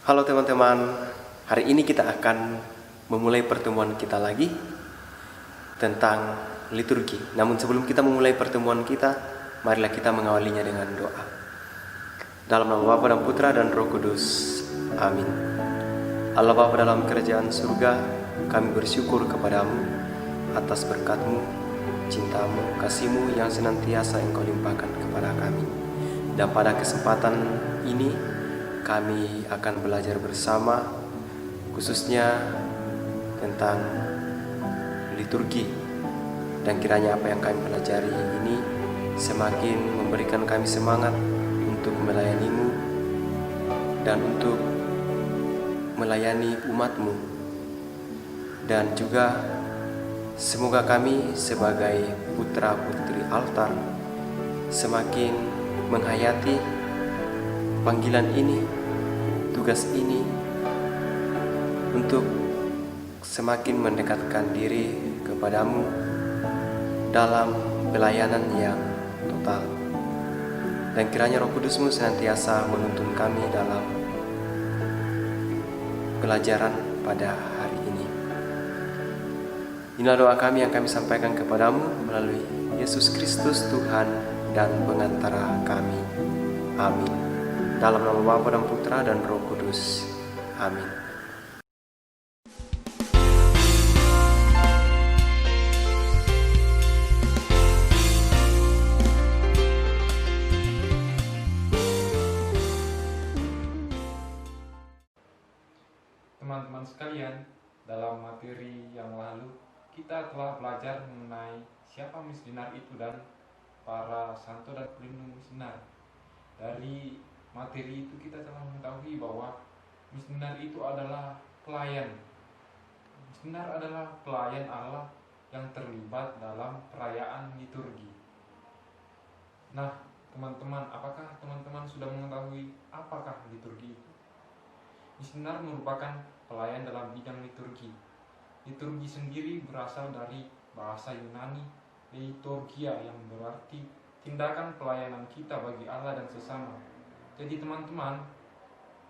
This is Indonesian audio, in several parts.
Halo teman-teman, hari ini kita akan memulai pertemuan kita lagi tentang liturgi. Namun sebelum kita memulai pertemuan kita, marilah kita mengawalinya dengan doa. Dalam nama Bapa dan Putra dan Roh Kudus, amin. Allah Bapa dalam kerajaan surga, kami bersyukur kepadamu atas berkat-Mu, cinta-Mu, kasih-Mu yang senantiasa Engkau limpahkan kepada kami. Dan pada kesempatan ini kami akan belajar bersama khususnya tentang liturgi, dan kiranya apa yang kami pelajari ini semakin memberikan kami semangat untuk melayani-Mu dan untuk melayani umat-Mu, dan juga semoga kami sebagai putra-putri altar semakin menghayati panggilan ini, tugas ini, untuk semakin mendekatkan diri kepadamu dalam pelayanan yang total. Dan kiranya Roh Kudus-Mu senantiasa menuntun kami dalam pelajaran pada hari ini. Inilah doa kami yang kami sampaikan kepadamu melalui Yesus Kristus Tuhan dan pengantara kami. Amin. Dalam nama Bapa dan Putra dan Roh Kudus. Amin. Teman-teman sekalian, dalam materi yang lalu kita telah belajar mengenai siapa misioner itu dan para santo dan pelindung misioner. Dari materi itu kita telah mengetahui bahwa misioner itu adalah pelayan. Misioner adalah pelayan Allah yang terlibat dalam perayaan liturgi. Nah, teman-teman, apakah teman-teman sudah mengetahui apakah liturgi itu? Misioner merupakan pelayan dalam bidang liturgi. Liturgi sendiri berasal dari bahasa Yunani liturgia yang berarti tindakan pelayanan kita bagi Allah dan sesama. Jadi teman-teman,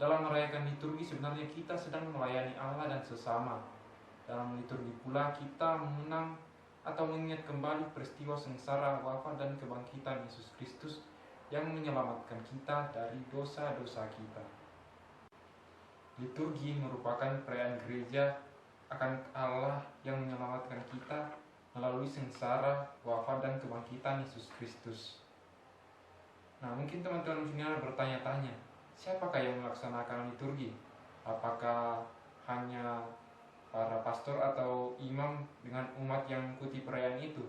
dalam merayakan liturgi sebenarnya kita sedang melayani Allah dan sesama. Dalam liturgi pula kita mengenang atau mengingat kembali peristiwa sengsara, wafat dan kebangkitan Yesus Kristus yang menyelamatkan kita dari dosa-dosa kita. Liturgi merupakan perayaan gereja akan Allah yang menyelamatkan kita melalui sengsara, wafat dan kebangkitan Yesus Kristus. Nah, mungkin teman-teman misioner bertanya-tanya, siapakah yang melaksanakan liturgi? Apakah hanya para pastor atau imam dengan umat yang mengikuti perayaan itu?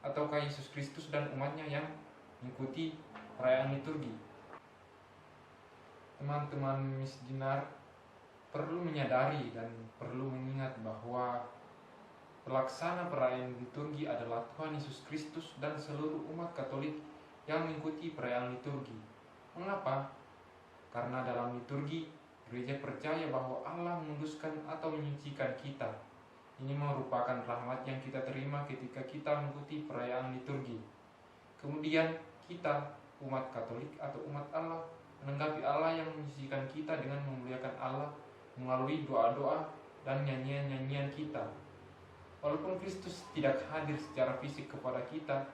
Ataukah Yesus Kristus dan umatnya yang mengikuti perayaan liturgi? Teman-teman misioner perlu menyadari dan perlu mengingat bahwa pelaksana perayaan liturgi adalah Tuhan Yesus Kristus dan seluruh umat Katolik yang mengikuti perayaan liturgi. Mengapa? Karena dalam liturgi, gereja percaya bahwa Allah menguduskan atau menyucikan kita. Ini merupakan rahmat yang kita terima ketika kita mengikuti perayaan liturgi. Kemudian kita, umat Katolik atau umat Allah, menanggapi Allah yang menyucikan kita dengan memuliakan Allah melalui doa-doa dan nyanyian-nyanyian kita. Walaupun Kristus tidak hadir secara fisik kepada kita,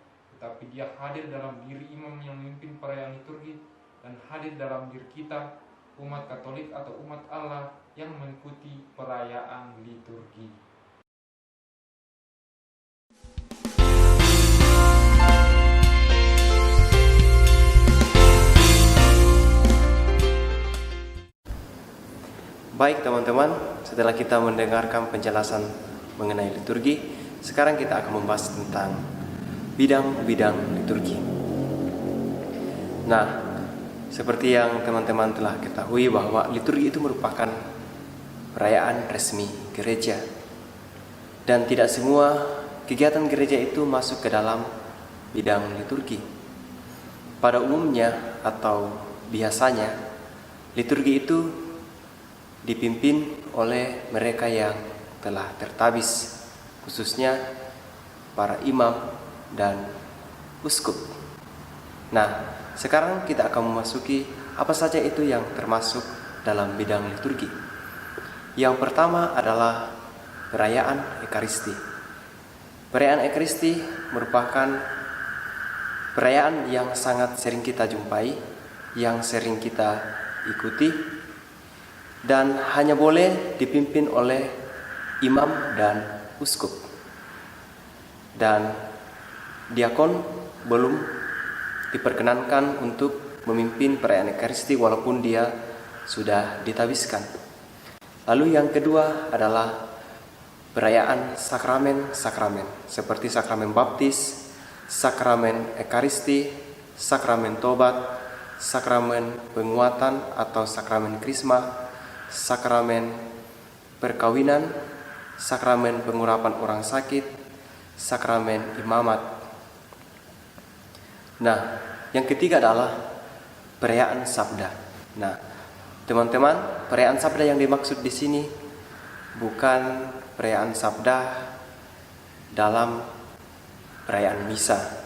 tetapi Dia hadir dalam diri imam yang memimpin perayaan liturgi dan hadir dalam diri kita, umat Katolik atau umat Allah yang mengikuti perayaan liturgi. Baik teman-teman, setelah kita mendengarkan penjelasan mengenai liturgi, sekarang kita akan membahas tentang bidang-bidang liturgi. Nah, seperti yang teman-teman telah ketahui bahwa liturgi itu merupakan perayaan resmi gereja. Dan tidak semua kegiatan gereja itu masuk ke dalam bidang liturgi. Pada umumnya atau biasanya, liturgi itu dipimpin oleh mereka yang telah tertabis, khususnya para imam dan uskup. Nah, sekarang kita akan memasuki apa saja itu yang termasuk dalam bidang liturgi. Yang pertama adalah perayaan Ekaristi. Perayaan Ekaristi merupakan perayaan yang sangat sering kita jumpai, yang sering kita ikuti, dan hanya boleh dipimpin oleh imam dan uskup. Dan diakon belum diperkenankan untuk memimpin perayaan Ekaristi walaupun dia sudah ditabiskan. Lalu yang kedua adalah perayaan sakramen-sakramen seperti sakramen baptis, sakramen Ekaristi, sakramen tobat, sakramen penguatan atau sakramen krisma, sakramen perkawinan, sakramen pengurapan orang sakit, sakramen imamat. Nah, yang ketiga adalah perayaan sabda. Nah, teman-teman, perayaan sabda yang dimaksud di sini bukan perayaan sabda dalam perayaan misa,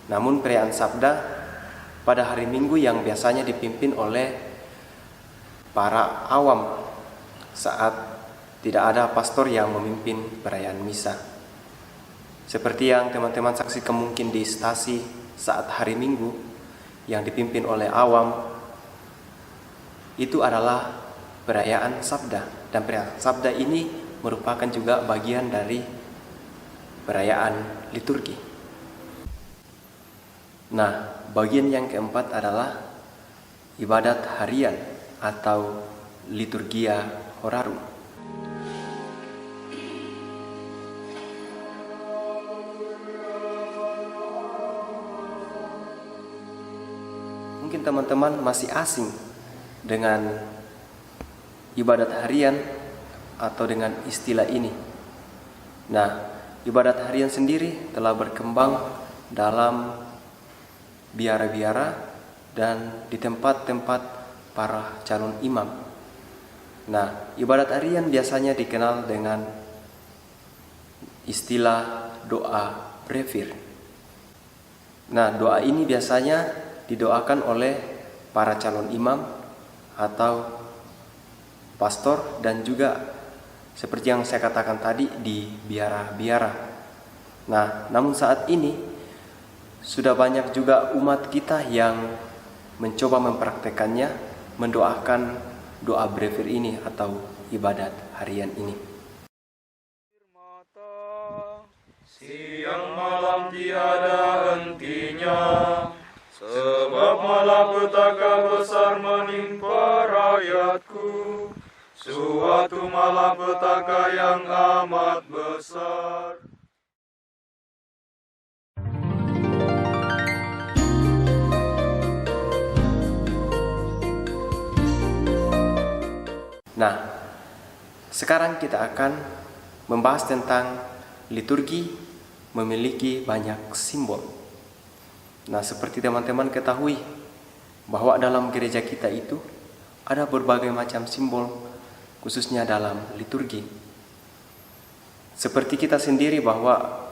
namun perayaan sabda pada hari Minggu yang biasanya dipimpin oleh para awam saat tidak ada pastor yang memimpin perayaan misa. Seperti yang teman-teman saksikan mungkin di stasi saat hari Minggu yang dipimpin oleh awam, itu adalah perayaan sabda. Dan perayaan sabda ini merupakan juga bagian dari perayaan liturgi. Nah, bagian yang keempat adalah ibadat harian atau liturgia horarum. Mungkin teman-teman masih asing dengan ibadat harian atau dengan istilah ini. Nah, ibadat harian sendiri telah berkembang dalam biara-biara dan di tempat-tempat para calon imam. Nah, ibadat harian biasanya dikenal dengan istilah doa brevir. Nah, doa ini biasanya didoakan oleh para calon imam atau pastor dan juga seperti yang saya katakan tadi di biara-biara. Nah, namun saat ini sudah banyak juga umat kita yang mencoba mempraktekannya, mendoakan doa brevir ini atau ibadat harian ini. Siang malam tiada hentinya, sebab malapetaka besar menimpa rakyatku. Suatu malapetaka yang amat besar. Nah, sekarang kita akan membahas tentang liturgi memiliki banyak simbol. Nah, seperti teman-teman ketahui bahwa dalam gereja kita itu ada berbagai macam simbol, khususnya dalam liturgi. Seperti kita sendiri bahwa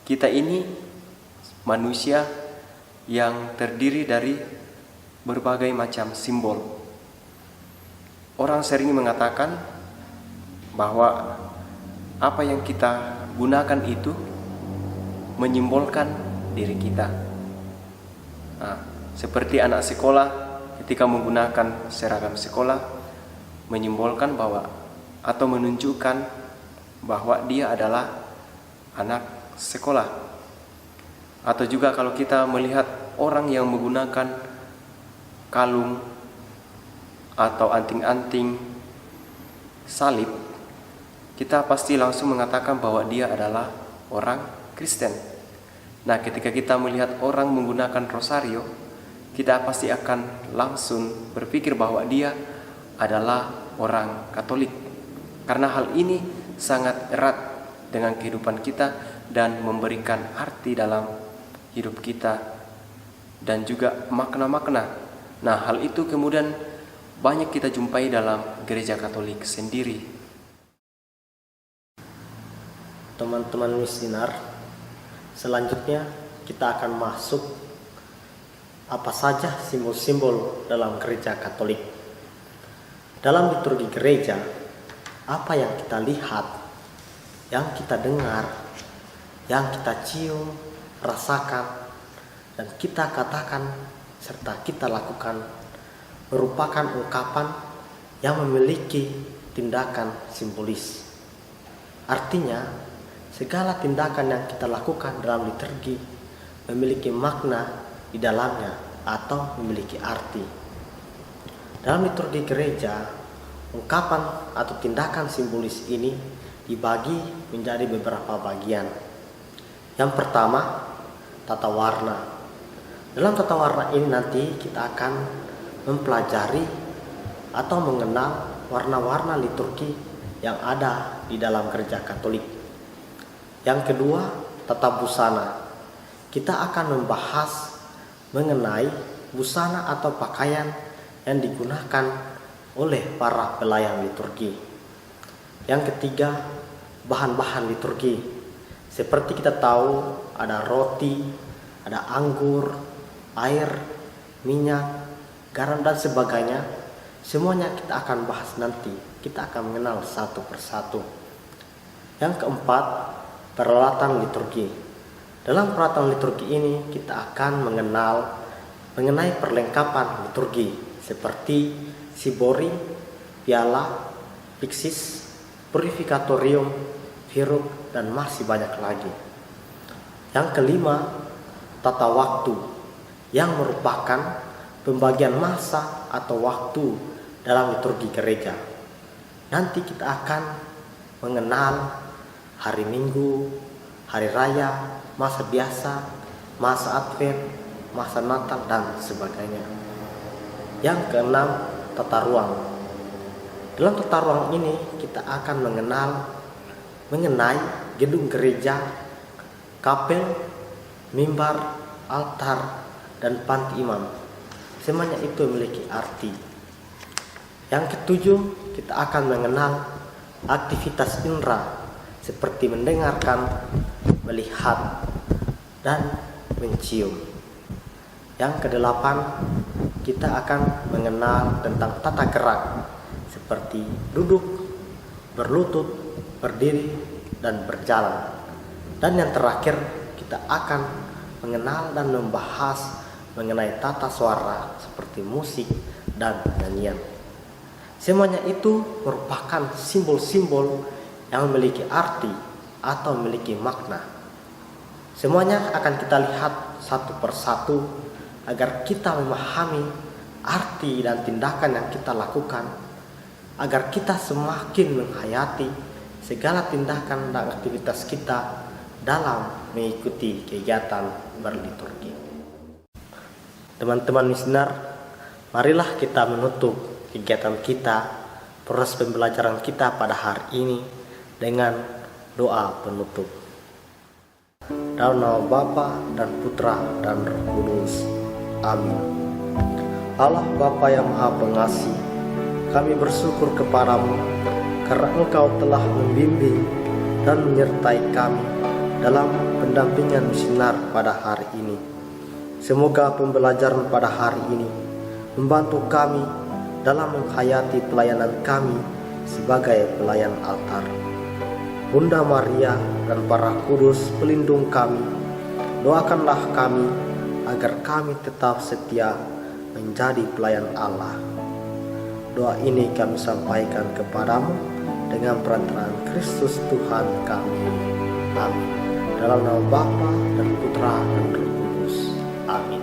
kita ini manusia yang terdiri dari berbagai macam simbol. Orang sering mengatakan bahwa apa yang kita gunakan itu menyimbolkan diri kita. Nah, seperti anak sekolah ketika menggunakan seragam sekolah menyimbolkan bahwa atau menunjukkan bahwa dia adalah anak sekolah. Atau juga kalau kita melihat orang yang menggunakan kalung atau anting-anting salib, kita pasti langsung mengatakan bahwa dia adalah orang Kristen. Nah, ketika kita melihat orang menggunakan rosario, kita pasti akan langsung berpikir bahwa dia adalah orang Katolik. Karena hal ini sangat erat dengan kehidupan kita dan memberikan arti dalam hidup kita dan juga makna-makna. Nah, hal itu kemudian banyak kita jumpai dalam gereja Katolik sendiri. Teman-teman misinar, selanjutnya kita akan masuk apa saja simbol-simbol dalam gereja Katolik. dalam liturgi gereja, apa yang kita lihat, yang kita dengar, yang kita cium, rasakan, dan kita katakan serta kita lakukan merupakan ungkapan yang memiliki tindakan simbolis. Artinya, segala tindakan yang kita lakukan dalam liturgi memiliki makna di dalamnya atau memiliki arti. Dalam liturgi gereja, ungkapan atau tindakan simbolis ini dibagi menjadi beberapa bagian. Yang pertama, tata warna. Dalam tata warna ini nanti kita akan mempelajari atau mengenal warna-warna liturgi yang ada di dalam gereja Katolik. Yang kedua, tata busana. Kita akan membahas mengenai busana atau pakaian yang digunakan oleh para pelayan liturgi. Yang ketiga, bahan-bahan liturgi. Seperti kita tahu, ada roti, ada anggur, air, minyak, garam, dan sebagainya. Semuanya kita akan bahas nanti. Kita akan mengenal satu persatu. Yang keempat, peralatan liturgi. Dalam peralatan liturgi ini kita akan mengenal mengenai perlengkapan liturgi seperti sibori, piala, pixis, purificatorium, firuk, dan masih banyak lagi. Yang kelima, tata waktu, yang merupakan pembagian masa atau waktu dalam liturgi gereja. Nanti kita akan mengenal hari Minggu, hari raya, masa biasa, masa Advent, masa Natal, dan sebagainya. Yang keenam, tata ruang. Dalam tata ruang ini kita akan mengenal mengenai gedung gereja, kapel, mimbar, altar, dan panti imam. Semuanya itu memiliki arti. Yang ketujuh, kita akan mengenal aktivitas indera seperti mendengarkan, melihat, dan mencium. Yang kedelapan, kita akan mengenal tentang tata gerak seperti duduk, berlutut, berdiri, dan berjalan. Dan yang terakhir, kita akan mengenal dan membahas mengenai tata suara seperti musik dan nyanyian. Semuanya itu merupakan simbol-simbol yang memiliki arti atau memiliki makna. Semuanya akan kita lihat satu persatu agar kita memahami arti dan tindakan yang kita lakukan, agar kita semakin menghayati segala tindakan dan aktivitas kita dalam mengikuti kegiatan berliturgi. Teman-teman misioner, marilah kita menutup kegiatan kita, proses pembelajaran kita pada hari ini dengan doa penutup. Dalam nama Bapa dan Putra dan Roh Kudus. Amin. Allah Bapa yang Maha Pengasih, kami bersyukur kepadamu karena Engkau telah membimbing dan menyertai kami dalam pendampingan misioner pada hari ini. Semoga pembelajaran pada hari ini membantu kami dalam menghayati pelayanan kami sebagai pelayan altar. Bunda Maria dan para kudus pelindung kami, doakanlah kami agar kami tetap setia menjadi pelayan Allah. Doa ini kami sampaikan kepadamu dengan perantaraan Kristus Tuhan kami. Amin. Dalam nama Bapa dan Putra dan Roh Kudus. Amin.